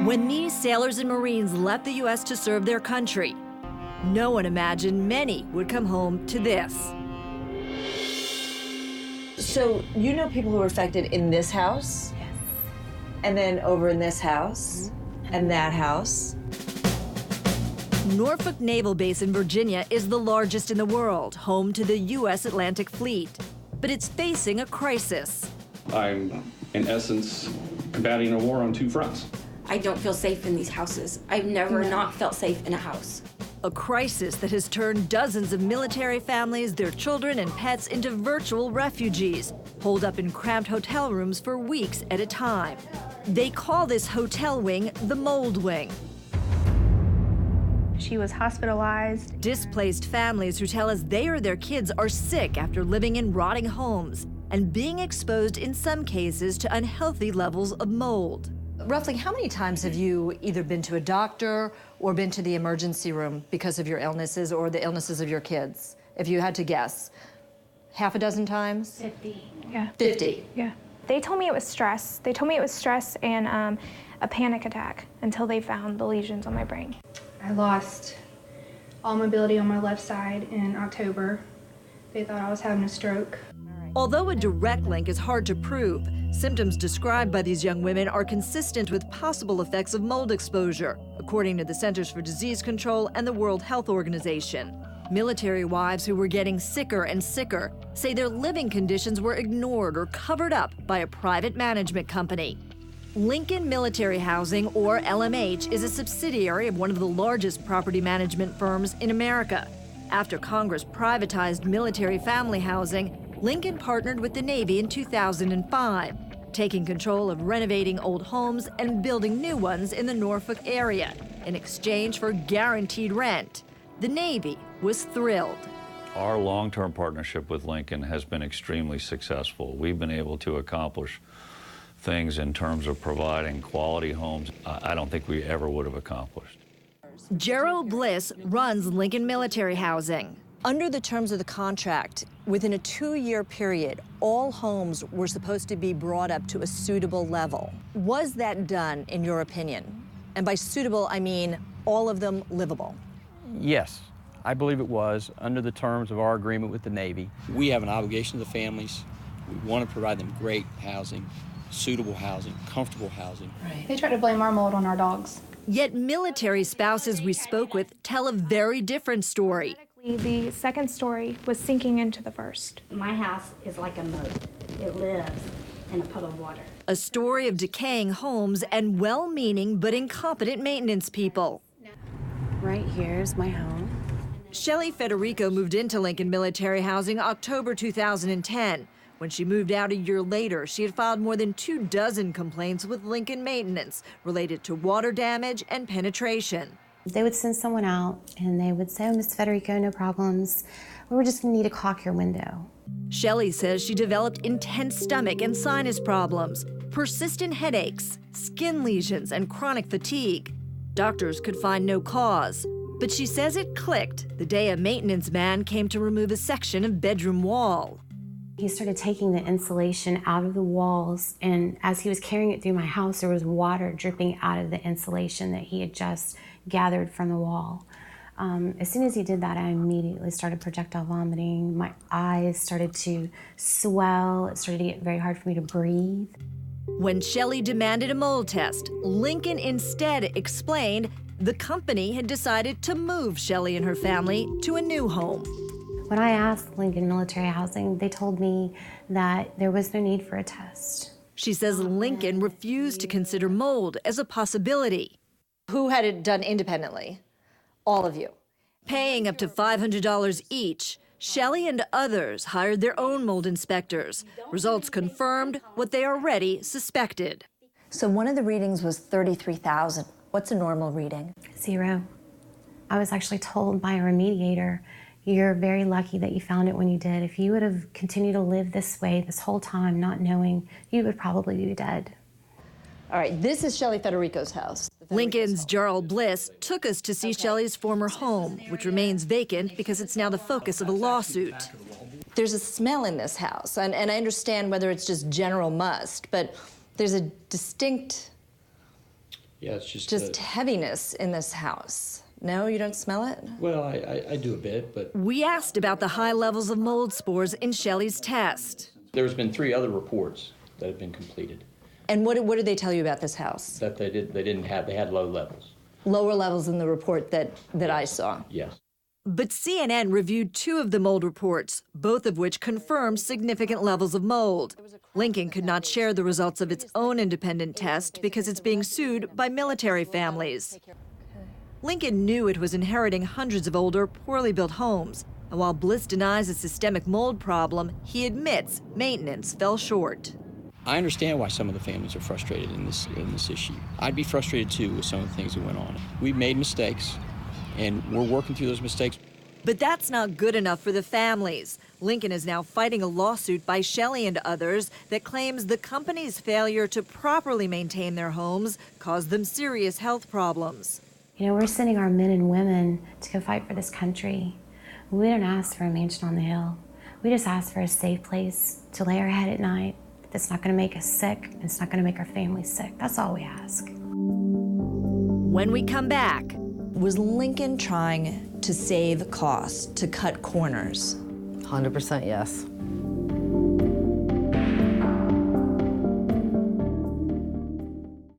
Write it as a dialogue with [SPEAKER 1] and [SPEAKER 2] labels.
[SPEAKER 1] When these sailors and Marines left the U.S. to serve their country, no one imagined many would come home to this.
[SPEAKER 2] So you know people who were affected in this house?
[SPEAKER 3] Yes.
[SPEAKER 2] And then over in this house, and that house.
[SPEAKER 1] Norfolk Naval Base in Virginia is the largest in the world, home to the U.S. Atlantic Fleet. But it's facing a crisis.
[SPEAKER 4] I'm, in essence, combating a war on two fronts.
[SPEAKER 3] I don't feel safe in these houses. I've never not felt safe in a house.
[SPEAKER 1] A crisis that has turned dozens of military families, their children and pets into virtual refugees, holed up in cramped hotel rooms for weeks at a time. They call this hotel wing the mold wing.
[SPEAKER 5] She was hospitalized.
[SPEAKER 1] Displaced families who tell us they or their kids are sick after living in rotting homes and being exposed in some cases to unhealthy levels of mold.
[SPEAKER 2] Roughly how many times have you either been to a doctor or been to the emergency room because of your illnesses or the illnesses of your kids? If you had to guess, half a dozen times?
[SPEAKER 5] 50. Yeah.
[SPEAKER 2] 50?
[SPEAKER 5] Yeah. They told me it was stress. They told me it was stress and a panic attack until they found the lesions on my brain. I lost all mobility on my left side in October. They thought I was having a stroke.
[SPEAKER 1] Although a direct link is hard to prove, symptoms described by these young women are consistent with possible effects of mold exposure, according to the Centers for Disease Control and the World Health Organization. Military wives who were getting sicker and sicker say their living conditions were ignored or covered up by a private management company. Lincoln Military Housing, or LMH, is a subsidiary of one of the largest property management firms in America. After Congress privatized military family housing, Lincoln partnered with the Navy in 2005, taking control of renovating old homes and building new ones in the Norfolk area in exchange for guaranteed rent. The Navy was thrilled.
[SPEAKER 6] Our long-term partnership with Lincoln has been extremely successful. We've been able to accomplish things in terms of providing quality homes I don't think we ever would have accomplished.
[SPEAKER 1] Gerald Bliss runs Lincoln Military Housing.
[SPEAKER 2] Under the terms of the contract, within a 2-year period, all homes were supposed to be brought up to a suitable level. Was that done, in your opinion? And by suitable, I mean all of them livable.
[SPEAKER 7] Yes, I believe it was, under the terms of our agreement with the Navy.
[SPEAKER 8] We have an obligation to the families. We want to provide them great housing, suitable housing, comfortable housing.
[SPEAKER 5] They tried to blame our mold on our dogs.
[SPEAKER 1] Yet military spouses we spoke with tell a very different story.
[SPEAKER 5] The second story was sinking into the first.
[SPEAKER 9] My house is like a moat. It lives in a puddle of water.
[SPEAKER 1] A story of decaying homes and well-meaning but incompetent maintenance people.
[SPEAKER 10] Right here is my home.
[SPEAKER 1] Shelley Federico moved into Lincoln Military Housing October 2010. When she moved out a year later, she had filed more than 24 complaints with Lincoln Maintenance related to water damage and penetration.
[SPEAKER 10] They would send someone out and they would say, "Oh, Miss Federico, no problems. We're just gonna need to caulk your window."
[SPEAKER 1] Shelley says she developed intense stomach and sinus problems, persistent headaches, skin lesions, and chronic fatigue. Doctors could find no cause, but she says it clicked the day a maintenance man came to remove a section of bedroom wall.
[SPEAKER 10] He started taking the insulation out of the walls, and as he was carrying it through my house, there was water dripping out of the insulation that he had just gathered from the wall. As soon as he did that, I immediately started projectile vomiting. My eyes started to swell. It started to get very hard for me to breathe.
[SPEAKER 1] When Shelley demanded a mold test, Lincoln instead explained the company had decided to move Shelley and her family to a new home.
[SPEAKER 10] When I asked Lincoln Military Housing, they told me that there was no need for a test.
[SPEAKER 1] She says Lincoln refused to consider mold as a possibility.
[SPEAKER 2] Who had it done independently? All of you.
[SPEAKER 1] Paying up to $500 each, Shelley and others hired their own mold inspectors. Results confirmed what they already suspected.
[SPEAKER 2] So one of the readings was 33,000. What's a normal reading?
[SPEAKER 10] 0. I was actually told by a remediator, "You're very lucky that you found it when you did. If you would have continued to live this way this whole time, not knowing, you would probably be dead."
[SPEAKER 2] All right, this is Shelley Federico's house.
[SPEAKER 1] Lincoln's Gerald Bliss took us to see Shelley's former home, which remains vacant because it's now the focus of a lawsuit.
[SPEAKER 2] There's a smell in this house, and I understand whether it's just general must, but there's a distinct
[SPEAKER 8] Yeah, it's
[SPEAKER 2] Just heaviness in this house. No, you don't smell it?
[SPEAKER 8] Well, I do a bit, but
[SPEAKER 1] We asked about the high levels of mold spores in Shelley's test.
[SPEAKER 8] there's been 3 other reports that have been completed
[SPEAKER 2] And what did they tell you about this house?
[SPEAKER 8] that they had low levels.
[SPEAKER 2] Lower levels in the report that I saw.
[SPEAKER 8] Yes.
[SPEAKER 1] But CNN reviewed 2 of the mold reports, both of which confirmed significant levels of mold. Lincoln could not share the results of its own independent test because it's being sued by military families. Lincoln knew it was inheriting hundreds of older, poorly built homes. And while Bliss denies a systemic mold problem, he admits maintenance fell short.
[SPEAKER 8] I understand why some of the families are frustrated in this issue. I'd be frustrated too with some of the things that went on. We've made mistakes, and we're working through those mistakes.
[SPEAKER 1] But that's not good enough for the families. Lincoln is now fighting a lawsuit by Shelley and others that claims the company's failure to properly maintain their homes caused them serious health problems.
[SPEAKER 10] You know, we're sending our men and women to go fight for this country. We don't ask for a mansion on the hill. We just ask for a safe place to lay our head at night that's not going to make us sick and it's not going to make our families sick. That's all we ask.
[SPEAKER 1] When we come back,
[SPEAKER 2] Was Lincoln trying to save costs, to cut corners?
[SPEAKER 11] 100% yes.